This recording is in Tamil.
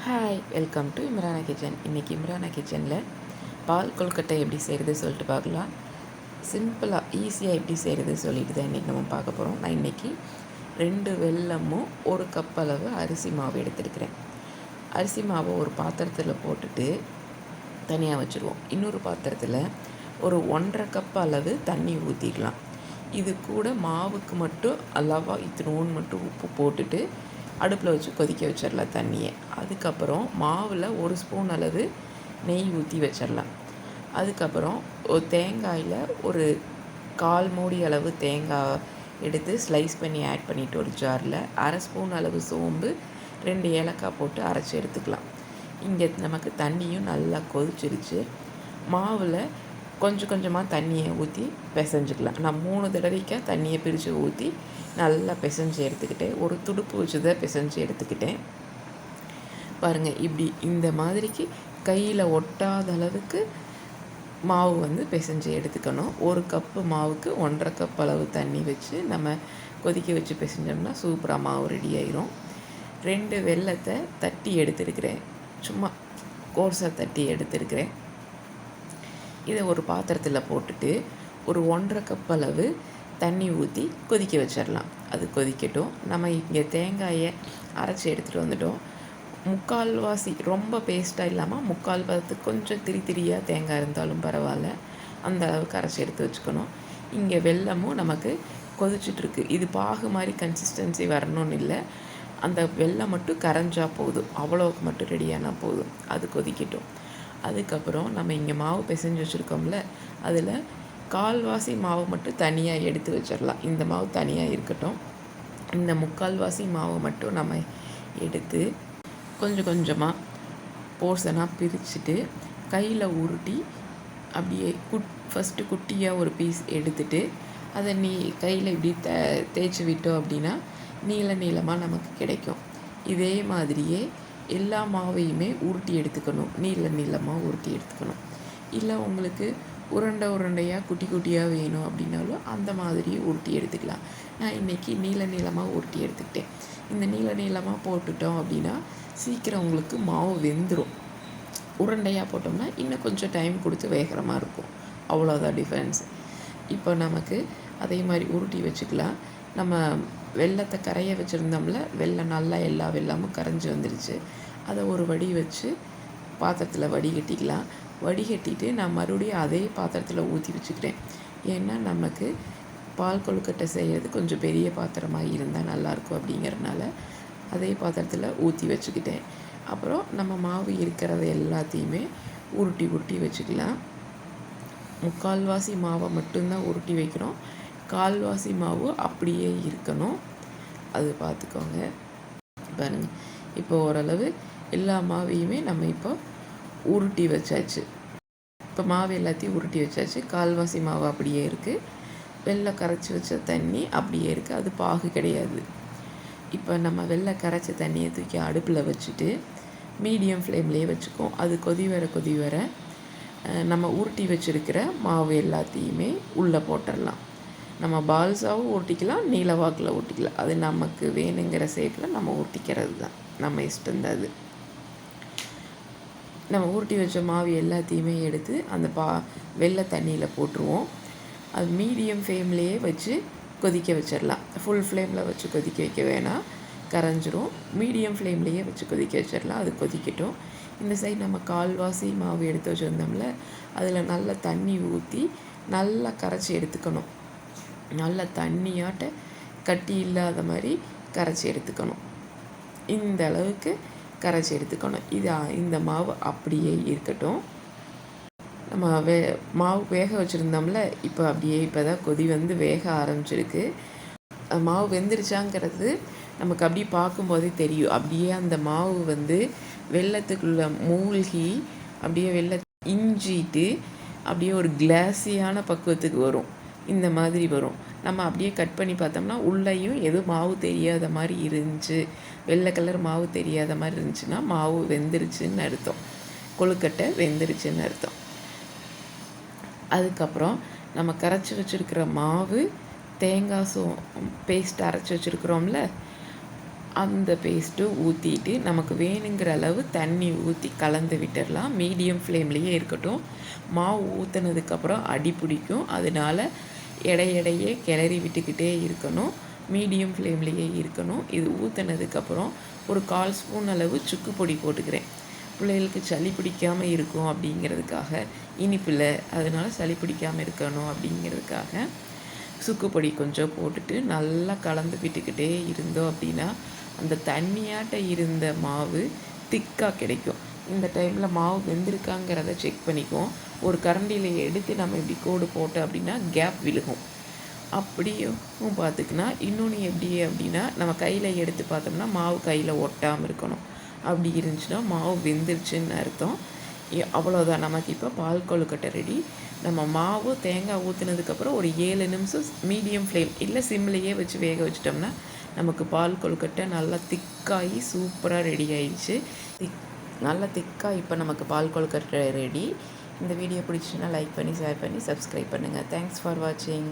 Hi, welcome to Imrana kitchen. இன்றைக்கி இம்ரானா கிச்சனில் பால் கொழுக்கட்டை எப்படி செய்கிறது சொல்லிட்டு பார்க்கலாம். சிம்பிளாக ஈஸியாக எப்படி செய்கிறது சொல்லிட்டு தான் இன்றைக்கி நம்ம பார்க்க போகிறோம். நான் இன்றைக்கி 2 வெல்லமும் 1 கப் அளவு அரிசி மாவு எடுத்துருக்கிறேன். அரிசி மாவை ஒரு பாத்திரத்தில் போட்டுட்டு தனியாக வச்சுருவோம். இன்னொரு பாத்திரத்தில் ஒரு 1.5 கப் அளவு தண்ணி ஊற்றிக்கலாம். இது கூட மாவுக்கு மட்டும் அளவாக இத்தினோன்னு மட்டும் உப்பு போட்டுட்டு அடுப்பில் வச்சு கொதிக்க வச்சிடலாம் தண்ணியை. அதுக்கப்புறம் மாவில் 1 ஸ்பூன் அளவு நெய் ஊற்றி வச்சிடலாம். அதுக்கப்புறம் ஒரு தேங்காயில் ஒரு 1/4 மூடி அளவு தேங்காய் எடுத்து ஸ்லைஸ் பண்ணி ஆட் பண்ணிவிட்டு ஒரு ஜாரில் 1/2 ஸ்பூன் அளவு சோம்பு 2 ஏலக்காய் போட்டு அரைச்சி எடுத்துக்கலாம். இங்கே நமக்கு தண்ணியும் நல்லா கொதிச்சிருச்சு. மாவில் கொஞ்சம் கொஞ்சமாக தண்ணியை ஊற்றி பிசைஞ்சிக்கலாம். நான் 3 தடவைக்கு தண்ணியை பிரித்து ஊற்றி நல்லா பிசைஞ்சு எடுத்துக்கிட்டேன். ஒரு துடுப்பு வச்சு தான் பிசைஞ்சு எடுத்துக்கிட்டேன். பாருங்கள், இப்படி இந்த மாதிரிக்கு கையில் ஒட்டாத அளவுக்கு மாவு பிசைஞ்சு எடுத்துக்கணும். 1 கப்பு மாவுக்கு 1.5 கப் அளவு தண்ணி வச்சு நம்ம கொதிக்க வச்சு பிசைஞ்சோம்னா சூப்பராக மாவு ரெடி ஆயிரும். 2 வெல்லத்தை தட்டி எடுத்துருக்கிறேன். சும்மா கோர்ஸாக தட்டி எடுத்துருக்கிறேன். இதை ஒரு பாத்திரத்தில் போட்டுட்டு ஒரு 1.5 கப் அளவு தண்ணி ஊற்றி கொதிக்க வச்சிடலாம். அது கொதிக்கட்டும். நம்ம இங்கே தேங்காயை அரைச்சி எடுத்துகிட்டு வந்துட்டோம். 3/4 ரொம்ப பேஸ்ட்டாக இல்லாமல் 3/4 பதத்துக்கு கொஞ்சம் திரியாக தேங்காய் இருந்தாலும் பரவாயில்ல, அந்த அளவுக்கு அரைச்சி எடுத்து வச்சுக்கணும். இங்கே வெல்லமும் நமக்கு கொதிச்சிட்ருக்கு. இது பாகு மாதிரி கன்சிஸ்டன்சி வரணும்னு இல்லை, அந்த வெல்லம் மட்டும் கரைஞ்சா போதும், அவ்வளோவுக்கு மட்டும் ரெடியானால் போதும். அது கொதிக்கட்டும். அதுக்கப்புறம் நம்ம இங்கே மாவு பிசைஞ்சு வச்சுருக்கோம்ல, அதில் 1/4 மாவு மட்டும் தனியாக எடுத்து வச்சிடலாம். இந்த மாவு தனியாக இருக்கட்டும். இந்த 3/4 மாவை மட்டும் நம்ம எடுத்து கொஞ்சம் கொஞ்சமாக போர்ஷனாக பிரிச்சுட்டு கையில் உருட்டி அப்படியே ஃபஸ்ட்டு குட்டியாக ஒரு பீஸ் எடுத்துட்டு அதை கையில் இப்படி தேய்ச்சி விட்டோம் அப்படின்னா நீளமாக நமக்கு கிடைக்கும். இதே மாதிரியே எல்லா மாவையுமே உருட்டி எடுத்துக்கணும். நீளமாக உருட்டி எடுத்துக்கணும். இல்லை உங்களுக்கு உருண்டையாக குட்டியாக வேணும் அப்படின்னாலும் அந்த மாதிரி உருட்டி எடுத்துக்கலாம். நான் இன்றைக்கி நீளமாக உருட்டி எடுத்துக்கிட்டேன். இந்த நீளமாக போட்டுட்டோம் அப்படின்னா சீக்கிரம் உங்களுக்கு மாவு வெந்துடும். உருண்டையாக போட்டோம்னா இன்னும் கொஞ்சம் டைம் கொடுத்து வேகிற மாதிரி இருக்கும். அவ்வளோதான் டிஃப்ரென்ஸ். இப்போ நமக்கு அதே மாதிரி உருட்டி வச்சுக்கலாம். நம்ம வெல்லத்தை கரைய வச்சுருந்தோம்ல, வெல்லம் நல்லா எல்லா வெல்லமும் கரைஞ்சி வந்துடுச்சு. அதை ஒரு வடி வச்சு பாத்திரத்தில் வடிகட்டிக்கலாம். வடிகட்டிட்டு நான் மறுபடியும் அதே பாத்திரத்தில் ஊற்றி வச்சுக்கிறேன். ஏன்னா நமக்கு பால் கொழுக்கட்டை செய்கிறது கொஞ்சம் பெரிய பாத்திரமாக இருந்தால் நல்லாயிருக்கும் அப்படிங்கிறதுனால அதே பாத்திரத்தில் ஊற்றி வச்சுக்கிட்டேன். அப்புறம் நம்ம மாவு இருக்கிறது எல்லாத்தையுமே உருட்டி வச்சுக்கலாம். 3/4 மாவை மட்டும்தான் உருட்டி வைக்கிறோம். 1/4 மாவு அப்படியே இருக்கணும். அது பார்த்துக்கோங்க. பாருங்கள், இப்போ ஓரளவு எல்லா மாவையுமே நம்ம இப்போ உருட்டி வச்சாச்சு. இப்போ மாவு எல்லாத்தையும் உருட்டி வச்சாச்சு. 1/4 மாவு அப்படியே இருக்குது. வெள்ளை கரைச்சி வச்ச தண்ணி அப்படியே இருக்குது. அது பாகு கிடையாது. இப்போ நம்ம வெள்ளை கரைச்ச தண்ணியை தூக்கி அடுப்பில் வச்சுட்டு மீடியம் ஃப்ளேம்லேயே வச்சுக்கோம். அது கொதி வர நம்ம உருட்டி வச்சுருக்கிற மாவு எல்லாத்தையுமே உள்ளே போட்டுடலாம். நம்ம பால்ஸாகவும் ஊட்டிக்கலாம், நீல வாக்கில் ஊட்டிக்கலாம். அது நமக்கு வேணுங்கிற ஷேப்பில் நம்ம ஊட்டிக்கிறது தான், நம்ம இஷ்டந்தான். அது நம்ம ஊட்டி வச்ச மாவு எல்லாத்தையுமே எடுத்து அந்த வெள்ளை தண்ணியில் போட்டுருவோம். அது மீடியம் ஃப்ளேம்லேயே வச்சு கொதிக்க வச்சிடலாம். ஃபுல் ஃப்ளேமில் வச்சு கொதிக்க வைக்க வேணாம், கரைஞ்சிரும். மீடியம் ஃப்ளேம்லேயே வச்சு கொதிக்க வச்சிடலாம். அது கொதிக்கட்டும். இந்த சைடு நம்ம 1/4 மாவு எடுத்து வச்சுருந்தோம்ல, அதில் நல்லா தண்ணி ஊற்றி நல்லா கரைச்சி எடுத்துக்கணும். நல்லா தண்ணியாட்ட கட்டி இல்லாத மாதிரி கரைச்சி எடுத்துக்கணும். இந்த அளவுக்கு கரைச்சி எடுத்துக்கணும். இந்த மாவு அப்படியே இருக்கட்டும். நம்ம மாவு வேக வச்சுருந்தோம்ல, இப்போ தான் கொதி வேக ஆரம்பிச்சிருக்கு. மாவு வெந்துருச்சாங்கிறது நமக்கு அப்படியே பார்க்கும்போதே தெரியும். அப்படியே அந்த மாவு வெல்லத்துக்குள்ளே மூழ்கி அப்படியே இஞ்சிட்டு அப்படியே ஒரு கிளாஸியான பக்குவத்துக்கு வரும். இந்த மாதிரி வரும். நம்ம அப்படியே கட் பண்ணி பார்த்தோம்னா உள்ளேயும் எதுவும் மாவு தெரியாத மாதிரி இருந்துச்சு, வெள்ளை கலர் மாவு தெரியாத மாதிரி இருந்துச்சுன்னா மாவு வெந்துருச்சுன்னு அர்த்தம், கொழுக்கட்டை வெந்துருச்சுன்னு அர்த்தம். அதுக்கப்புறம் நம்ம கரைச்சி வச்சுருக்கிற மாவு, தேங்காய் பேஸ்ட் அரைச்சி வச்சுருக்குறோம்ல, அந்த பேஸ்ட்டு ஊற்றிட்டு நமக்கு வேணுங்கிற அளவு தண்ணி ஊற்றி கலந்து விட்டுடலாம். மீடியம் ஃப்ளேம்லேயே இருக்கட்டும். மாவு ஊற்றுனதுக்கப்புறம் அடி பிடிக்கும். அதனால் எடையே கிளறி விட்டுக்கிட்டே இருக்கணும். மீடியம் ஃப்ளேம்லேயே இருக்கணும். இது ஊற்றுனதுக்கப்புறம் ஒரு 1/4 ஸ்பூன் அளவு சுக்கு பொடி போட்டுக்கிறேன். பிள்ளைகளுக்கு சளி பிடிக்காமல் இருக்கும் அப்படிங்கிறதுக்காக, இனிப்பில் அதனால் சளி பிடிக்காமல் இருக்கணும் அப்படிங்கிறதுக்காக சுக்கு பொடி கொஞ்சம் போட்டுட்டு நல்லா கலந்து விட்டுக்கிட்டே இருந்தோம் அப்படின்னா அந்த தண்ணியாட்ட இருந்த மாவு திக்காக கிடைக்கும். இந்த டைமில் மாவு வெந்திருக்காங்கிறத செக் பண்ணிக்குவோம். ஒரு கரண்டியில் எடுத்து நம்ம இப்படி கோடு போட்டோம் அப்படின்னா கேப் விழுகும். அப்படியும் பார்த்துக்கினா இன்னொன்று எப்படி அப்படின்னா நம்ம கையில் எடுத்து பார்த்தோம்னா மாவு கையில் ஒட்டாமல் இருக்கணும். அப்படி இருந்துச்சுன்னா மாவு வெந்துருச்சுன்னு அர்த்தம். அவ்வளோதான். நமக்கு இப்போ பால் கொழுக்கட்டை ரெடி. நம்ம மாவு தேங்காய் ஊற்றுனதுக்கப்புறம் ஒரு 7 நிமிஷம் மீடியம் ஃப்ளேம் இல்லை சிம்லேயே வச்சு வேக வச்சிட்டோம்னா நமக்கு பால் கொழுக்கட்டை நல்லா திக்காகி சூப்பராக ரெடி ஆயிடுச்சு. நல்லா திக்காக இப்போ நமக்கு பால் கொழுக்கட்டை ரெடி. இந்த வீடியோ பிடிச்சிச்சுன்னா லைக் பண்ணி ஷேர் பண்ணி சப்ஸ்கிரைப் பண்ணுங்கள். தேங்க்ஸ் ஃபார் வாட்சிங்.